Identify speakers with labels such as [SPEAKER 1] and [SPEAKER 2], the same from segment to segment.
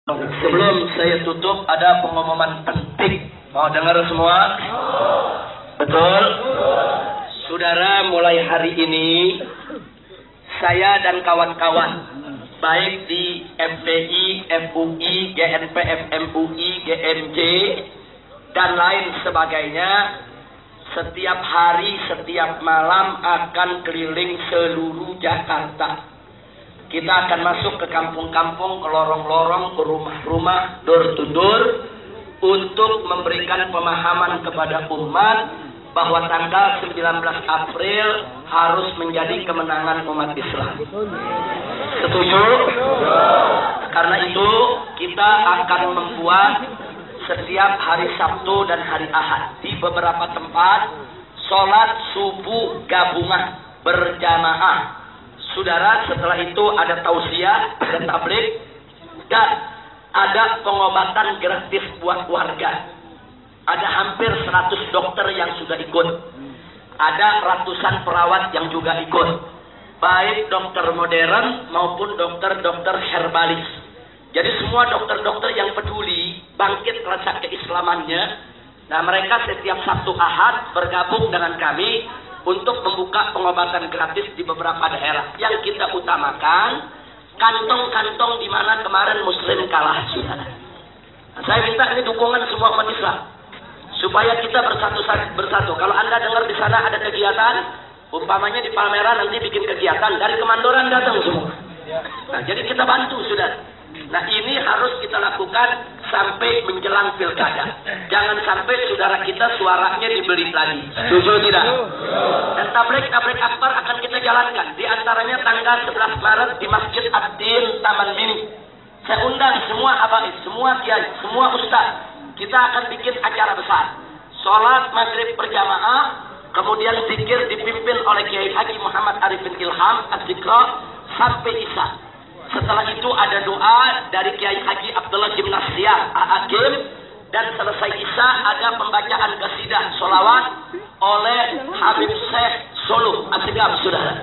[SPEAKER 1] Sebelum saya tutup ada pengumuman penting. Mau dengar semua? Betul? Saudara, mulai hari ini saya dan kawan-kawan baik di FPI, FUI, GNP, FMUI, GMJ dan lain sebagainya setiap hari, setiap malam akan keliling seluruh Jakarta. Kita akan masuk ke kampung-kampung, ke lorong-lorong, ke rumah-rumah, door to door, untuk memberikan pemahaman kepada umat bahwa tanggal 19 April harus menjadi kemenangan umat Islam. Setuju? Karena itu kita akan membuat setiap hari Sabtu dan hari Ahad di beberapa tempat sholat subuh gabungan berjamaah. Saudara, setelah itu ada tausiah, ada tabligh, dan ada pengobatan gratis buat warga. Ada hampir 100 dokter yang sudah ikut. Ada ratusan perawat yang juga ikut. Baik dokter modern maupun dokter-dokter herbalis. Jadi semua dokter-dokter yang peduli bangkit rasa keislamannya. Nah, mereka setiap Sabtu Ahad bergabung dengan kami untuk membuka pengobatan gratis di beberapa daerah. Yang kita utamakan kantong-kantong di mana kemarin Muslim kalah, saudara. Saya minta ini dukungan semua umat Islam supaya kita bersatu. Kalau Anda dengar di sana ada kegiatan, umpamanya di Palmerah nanti bikin kegiatan, dari Kemandoran datang semua. Nah, jadi kita bantu, saudara. Nah, ini harus kita lakukan sampai menjelang pilkada. Jangan sampai saudara kita suaranya dibeli lagi. Setuju tidak? Dan tabligh akbar akan kita jalankan. Di antaranya tanggal 11 Maret di Masjid Ad-Din Taman Mini. Saya undang semua habaib, semua kiai, semua ustaz. Kita akan bikin acara besar. Sholat maghrib berjamaah, kemudian zikir dipimpin oleh Kiai Haji Muhammad Arifin Ilham Az-Zikra sampai Isya. Setelah itu ada doa dari Kiai Haji Abdullah Gimnasia A'agim, dan selesai Isya ada pembacaan qasidah sholawat oleh Habib Syekh Solo Asigam, saudara.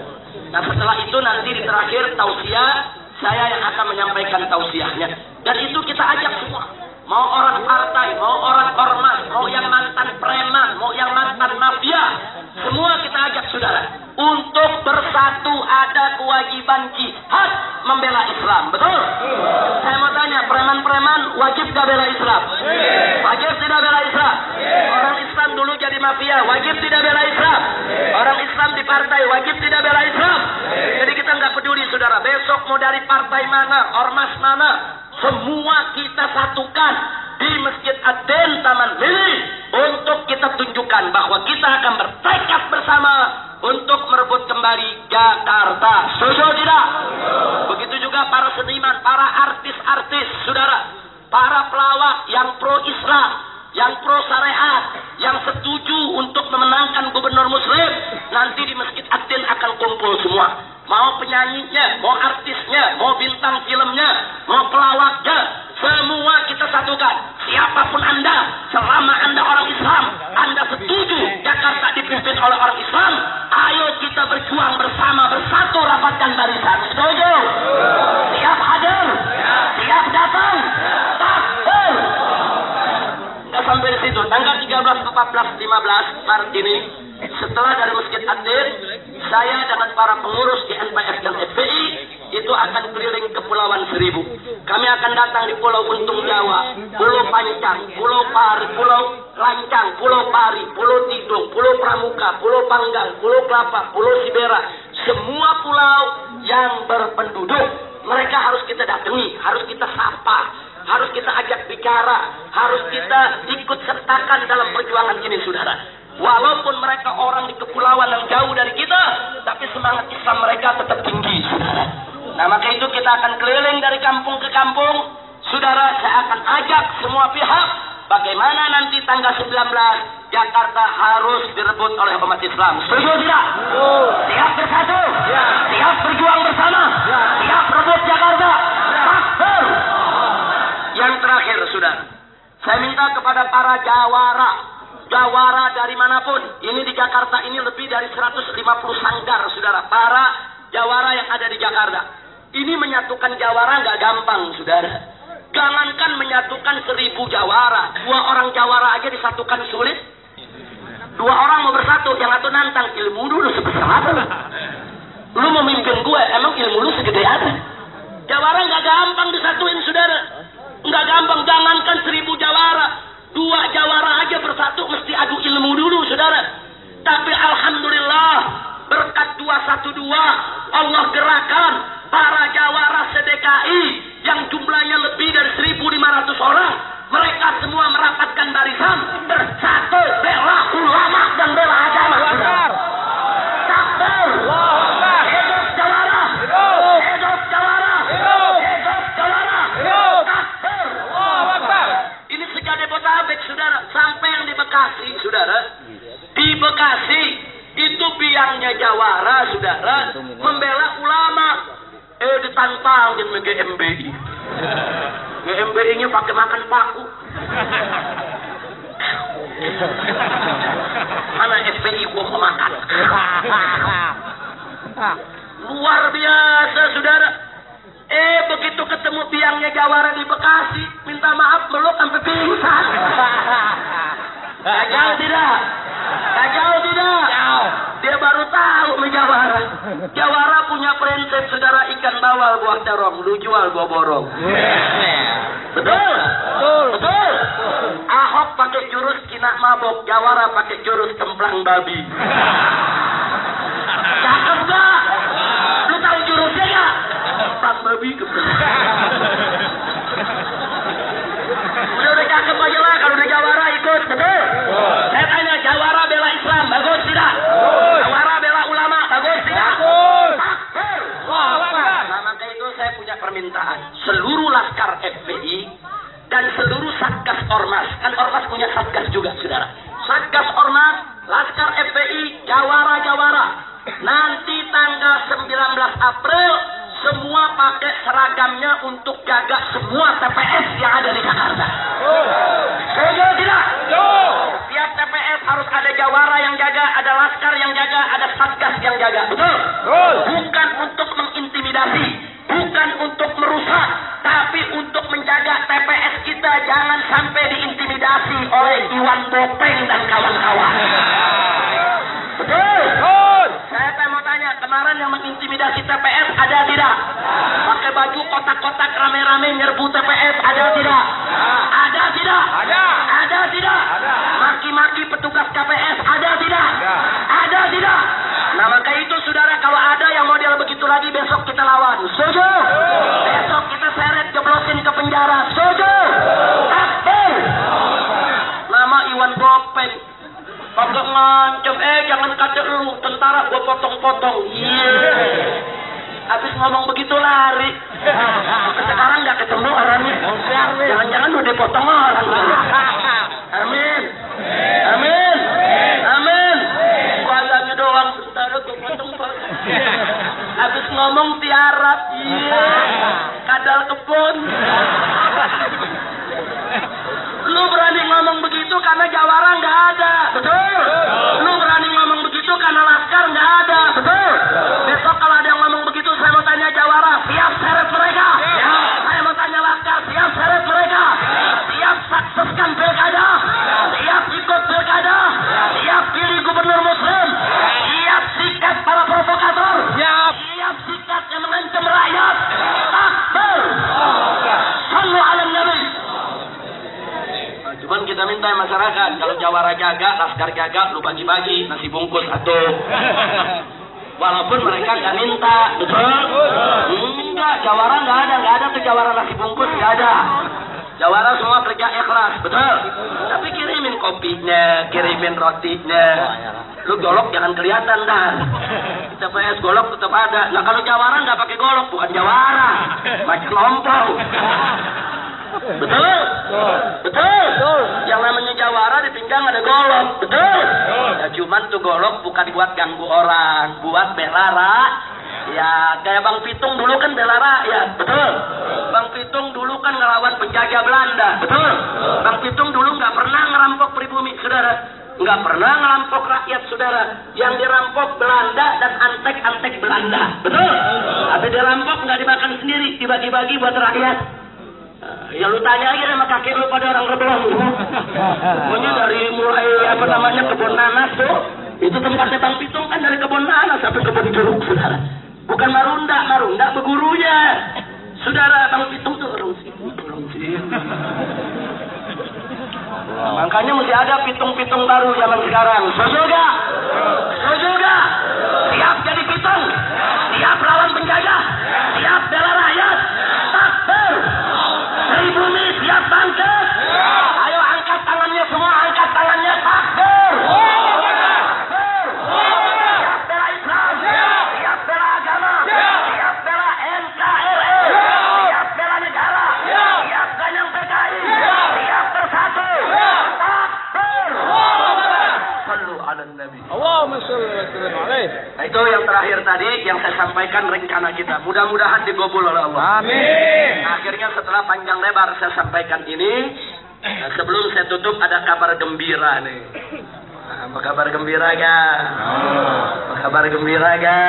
[SPEAKER 1] Nah, setelah itu nanti di terakhir tausiah, saya yang akan menyampaikan tausiahnya. Dan itu kita ajak semua. Mau orang partai, mau orang ormas, mau yang mantan preman, mau yang mantan mafia, semua kita ajak, saudara, untuk bersatu. Ada kewajiban jihad membela Islam, betul? Saya mau tanya, preman-preman wajib gak bela Islam? Wajib tidak bela Islam? Orang Islam dulu jadi mafia, wajib tidak bela Islam? Orang Islam di partai, wajib tidak bela Islam? Jadi kita nggak peduli, saudara, besok mau dari partai mana, ormas mana, semua kita satukan di Masjid Ad-Din Taman Mini untuk kita tunjukkan bahwa kita akan bertekad bersama untuk merebut kembali Jakarta. Setuju tidak? Begitu juga para seniman, para artis-artis, saudara, para pelawak yang pro Islam, yang pro syariat, yang setuju untuk memenangkan gubernur Muslim, nanti di Masjid Ad-Din akan kumpul semua. Mau penyanyinya, mau artisnya, mau bintang filmnya, mau pelawaknya, semua kita satukan. Siapapun Anda, selama Anda orang Islam, Anda setuju Jakarta dipimpin oleh orang Islam, ayo kita berjuang bersama, bersatu, rapatkan barisan. Setuju? Siap hadir? Siap datang? Takbir! Nggak sampai di situ. Tanggal 13, 14, 15 Maret ini, setelah dari Masjid Ad-Din, saya dengan para pengurus di NPF dan FPI itu akan keliling ke Pulauan Seribu. Kami akan datang di Pulau Untung Jawa, Pulau Pancang, Pulau Pari, Pulau Lancang, Pulau Pari, Pulau Tidung, Pulau Pramuka, Pulau Panggang, Pulau Kelapa, Pulau Sibera. Semua pulau yang berpenduduk, mereka harus kita datangi, harus kita sapa, harus kita ajak bicara, harus kita ikut sertakan dalam perjuangan ini, saudara. Walaupun mereka orang di kepulauan yang jauh dari kita, tapi semangat Islam mereka tetap tinggi, saudara. Nah, maka itu kita akan keliling dari kampung ke kampung. Saudara, saya akan ajak semua pihak bagaimana nanti tanggal 19 Jakarta harus direbut oleh umat Islam. Setuju tidak? Siap bersatu? Siap berjuang bersama? Siap rebut Jakarta? Takbir! Yang terakhir, saudara, saya minta kepada para jawara dari manapun. Ini di Jakarta ini lebih dari 150 sanggar, saudara. Para jawara yang ada di Jakarta. Ini menyatukan jawara nggak gampang, saudara. Jangankan menyatukan 1000 jawara, 2 orang jawara aja disatukan sulit. 2 orang mau bersatu, yang satu nantang, ilmu dulu sebesar apa? Lu mau mimpin gue, emang ilmu lu segede apa? Jawara nggak gampang disatuin, saudara. Nggak gampang, jangankan 1000 jawara. 2 jawara aja bersatu mesti adu ilmu dulu, saudara. Tapi alhamdulillah, berkat 212, Allah gerakan para jawara se-DKI yang jumlahnya lebih dari 1.500 orang. Mereka semua merapatkan barisan, bersatu bela ulama dan bela agama. Takbir. Hidup jawara. Hidup jawara. Hidup jawara. Takbir. Ini se-Jabodetabek, saudara. Sampai yang di Bekasi, saudara. Di Bekasi itu biangnya jawara, saudara, membela ulama. Ditantangin sama GMBI. GMBI-nya pakai makan paku. Mana FPI gua mau makan. Luar biasa, saudara. Begitu ketemu biangnya jawara di Bekasi, minta maaf meluk sampai pingsan. Kajal tidak? Kajal tidak? Dia baru tahu menjawara. Jawara punya prinsip, saudara, ikan bawal gua terong, lu jual gua borong. Betul? Betul. Ahok pakai jurus kina mabok, jawara pakai jurus kemplang babi. Cakep gak? Lu tahu jurusnya gak? Kemplang babi. Udah cakep aja lah, kalau udah jawara ikut, betul? Saya tanya, jawara bela Islam, bagus tidak? Jawara bela ulama, bagus tidak? Nah, maka itu saya punya permintaan. Seluruh laskar FPI dan seluruh satgas ormas, kan ormas punya satgas juga, saudara. Satgas ormas, laskar FPI, jawara-jawara. Nanti tanggal 19 April semua pakai seragamnya untuk jaga semua TPS yang ada di Jakarta. Setuju tidak? Setiap TPS harus ada jawara yang jaga, ada laskar yang jaga, ada satgas yang jaga. Betul? Bukan untuk mengintimidasi, bukan untuk merusak, tapi untuk menjaga TPS kita jangan sampai diintimidasi oleh Iwan Bopeng dan kawan-kawan. Betul? Saya mau tanya, kemarin yang mengintimidasi TPS ada tidak? Pakai baju kotak-kotak rame-rame nyerbu TPS ada tidak? Ada tidak? Ada tidak? Maki-maki petugas KPS ada tidak? Ada tidak? Nah, maka itu, saudara, kalau ada yang model begitu lagi, besok kita lawan. Setuju? Besok kita seret, jeblosin ke penjara. Setuju? Takbir. Nama Iwan Bopeng. Kagak ngancem, jangan kata lu, tentara gua potong-potong. Habis ngomong begitu lari. Sekarang nggak ketemu orangnya. Jangan-jangan udah dipotong orang. Amin. Amin. Amin. Wajahnya doang, tentara gua potong-potong. Habis ngomong tiarap. Kadal kebun. Lu berani ngomong begitu karena jawara nggak ada, betul? Lu berani ngomong begitu karena laskar nggak ada, betul? Besok kalau ada yang ngomong begitu, saya mau tanya jawara, siap seret mereka? Ya. Saya mau tanya laskar, siap seret mereka? Siap sukseskan pilkada? Siap ikut pilkada? Siap pilih gubernur muslim? Siap sikat para provokator? Siap sikat yang mengancam rakyat? Takbir! Sallu ala Nabi. Cuman kita minta masyarakat, kalau jawara jaga, laskar jaga, lu bagi-bagi nasi bungkus atau walaupun mereka nggak minta, betul? Enggak, jawara nggak ada tuh jawara nasi bungkus nggak ada. Jawara semua kerja ikhlas, betul? Tapi kirimin kopinya, kirimin rotinya. Lu golok jangan kelihatan dah. Kita PS golok tetap ada. Nah kalau jawara nggak pakai golok, bukan jawara, macam lompong. Betul? Betul? Yang namanya jawara di pinggang ada golok, betul? Ya cuman tuh golok bukan buat ganggu orang, buat bela ya kayak Bang Pitung dulu kan bela rakyat, betul? Bang Pitung dulu kan ngelawan penjajah Belanda, betul? Bang Pitung dulu nggak pernah ngerampok pribumi, saudara. Nggak pernah ngerampok rakyat, saudara. Yang dirampok Belanda dan antek-antek Belanda, betul? Tapi dirampok nggak dimakan sendiri, dibagi-bagi buat rakyat. Ya lu tanya aja sama kakek lu pada orang Rebelong. Pokoknya dari mulai apa namanya kebun nanas tuh, itu tempatnya Bang Pitung kan dari kebun nanas sampai kebun jeruk, saudara. Bukan Marunda begurunya. Saudara, Bang Pitung tuh orang sini. Makanya mesti ada pitung-pitung baru zaman sekarang. Setuju gak? Setuju gak? Siap jadi pitung? Siap lawan penjajah? Siap bela rakyat? Takbir! Pribumi siap bangkit? Ayo angkat tangannya semua, angkat tangannya, takbir! Takbir! Siap bela Islam? Siap bela agama? Siap bela NKRI? Siap bela negara? Siap ganyang PKI? Siap bersatu? Takbir! Sallu ala Nabi.
[SPEAKER 2] Allahumma shalli wa sallim alaihi.
[SPEAKER 1] Nah, itu yang terakhir tadi yang saya sampaikan rencana kita. Mudah-mudahan digobul oleh Allah.
[SPEAKER 2] Amin.
[SPEAKER 1] Akhirnya setelah panjang lebar saya sampaikan ini, sebelum saya tutup ada kabar gembira nih. Apa kabar gembira ga? Apa kabar gembira ga?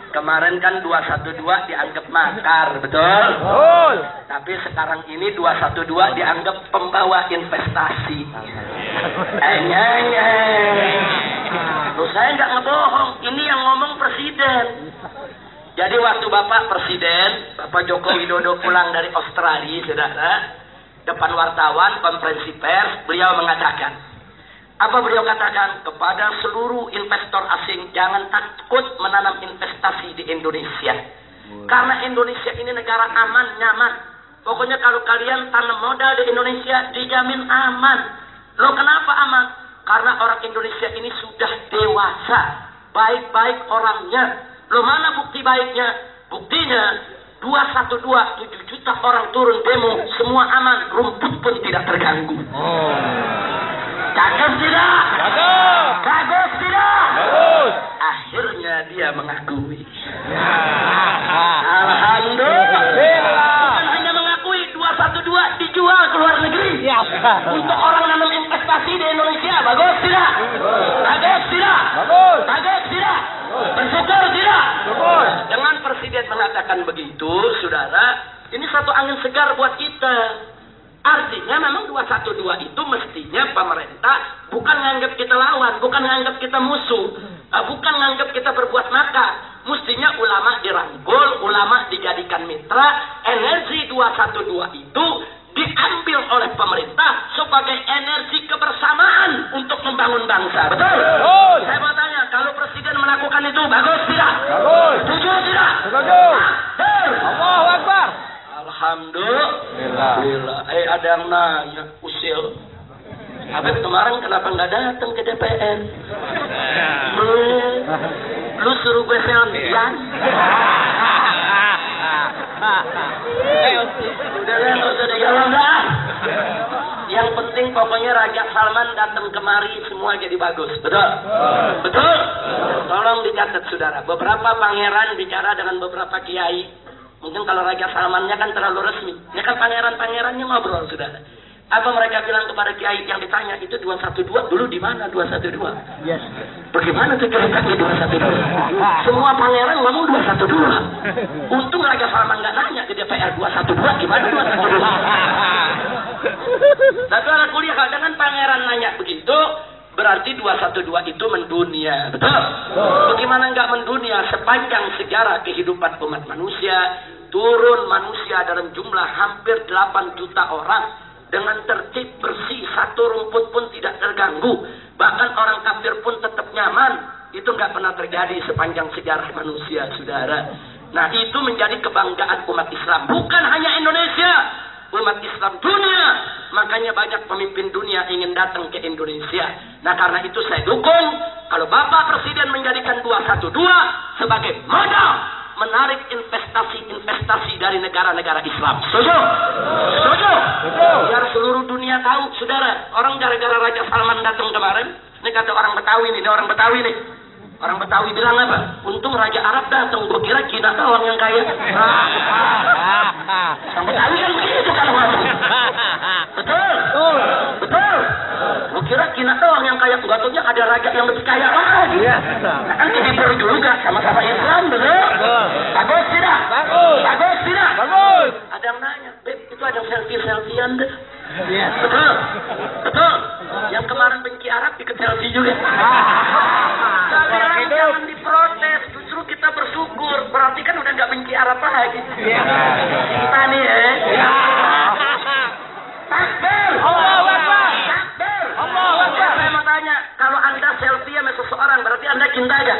[SPEAKER 1] Kemarin kan 212 dianggap makar, betul?
[SPEAKER 2] Betul.
[SPEAKER 1] Tapi sekarang ini 212 dianggap pembawa investasi. Loh, saya nggak ngebohong, ini yang ngomong presiden. Jadi waktu Bapak Presiden, Bapak Joko Widodo pulang dari Australia, saudara, depan wartawan, konferensi pers, beliau mengatakan, apa beliau katakan? Kepada seluruh investor asing, jangan takut menanam investasi di Indonesia. Karena Indonesia ini negara aman, nyaman. Pokoknya kalau kalian tanam modal di Indonesia, dijamin aman. Loh, kenapa aman? Karena orang Indonesia ini sudah dewasa, baik-baik orangnya. Loh, mana bukti baiknya? Buktinya 212, 7 juta orang turun demo, semua aman, rumput pun tidak terganggu. Cakep tidak?
[SPEAKER 2] Cakep.
[SPEAKER 1] Bagus tidak?
[SPEAKER 2] Bagus.
[SPEAKER 1] Akhirnya dia mengakui. Alhamdulillah. Bukan hanya mengakui, 212 dijual ke luar negeri.
[SPEAKER 2] Ya.
[SPEAKER 1] Untuk orang nanam investasi di Indonesia. Bagus tidak? Bagus tidak?
[SPEAKER 2] Bagus.
[SPEAKER 1] Bagus tidak? Bersyukur tidak?
[SPEAKER 2] Syukur.
[SPEAKER 1] Dengan presiden mengatakan begitu, saudara, ini satu angin segar buat kita. Artinya memang 212 itu mestinya pemerintah bukan nganggap kita lawan, bukan nganggap kita musuh, bukan nganggap kita berbuat makar. Mestinya ulama dirangkul, ulama dijadikan mitra. Energi 212 itu diambil oleh pemerintah sebagai energi kebersamaan untuk membangun bangsa. Betul?
[SPEAKER 2] Betul.
[SPEAKER 1] Saya mau tanya, kalau presiden melakukan itu bagus tidak?
[SPEAKER 2] Bagus.
[SPEAKER 1] Setuju tidak?
[SPEAKER 2] Setuju.
[SPEAKER 1] Betul.
[SPEAKER 2] Allahu Akbar.
[SPEAKER 1] Alhamdulillah. Ada yang nanya, usil. Habib kemarin kenapa nggak datang ke DPR? Lu suruh gue selfian. Udah lah, nggak usah dijawab dah. Yang penting pokoknya Raja Salman datang kemari semua jadi bagus. Betul? Betul? Tolong dicatat, saudara. Beberapa pangeran bicara dengan beberapa kiai. Mungkin kalau Raja Salmannya kan terlalu resmi. Ya kan pangeran-pangerannya ngobrol, saudara. Apa mereka bilang kepada kiai yang ditanya, itu 212 dulu di mana 212? Yes. Bagaimana tuh ceritanya 212? Semua pangeran ngomong 212. Untung Raja Salman nggak nanya ke DPR 212 gimana 212. Tapi orang kuliah dengan pangeran nanya begitu, berarti 212 itu mendunia. Betul? Bagaimana nggak mendunia? Sepanjang sejarah kehidupan umat manusia, turun manusia dalam jumlah hampir 8 juta orang dengan tertib bersih, satu rumput pun tidak terganggu, bahkan orang kafir pun tetap nyaman. Itu nggak pernah terjadi sepanjang sejarah manusia, saudara. Nah, itu menjadi kebanggaan umat Islam, bukan hanya Indonesia, umat Islam dunia. Makanya banyak pemimpin dunia ingin datang ke Indonesia. Nah, karena itu saya dukung kalau Bapak Presiden menjadikan 212 sebagai modal menarik investasi dari negara-negara Islam. Setuju? Setuju? Biar seluruh dunia tahu, saudara. Orang gara-gara Raja Salman datang kemarin, ini kata orang Betawi nih, orang Betawi nih. Orang Betawi bilang apa? Untung Raja Arab datang, gue kira Cina doang yang kaya. Orang Betawi kan begitu kalau ngomong. Betul? Betul? Gue kira Cina doang yang kaya, gak taunya ada raja yang lebih kaya lagi. Nah, kan kita juga sama-sama Islam, betul? Bagus tidak? Bagus. Bagus tidak?
[SPEAKER 2] Bagus.
[SPEAKER 1] Ada yang nanya, ada selfie-selfiean deh.
[SPEAKER 2] Iya.
[SPEAKER 1] Betul? Betul? Yang kemarin benci Arab ikut selfie juga. Kalian jangan diprotes, justru kita bersyukur. Berarti kan udah nggak benci Arab lagi. Kita nih Takbir!
[SPEAKER 2] Allahu Akbar!
[SPEAKER 1] Takbir!
[SPEAKER 2] Allahu Akbar!
[SPEAKER 1] Saya mau tanya, kalau Anda selfie sama seseorang, berarti Anda cinta aja?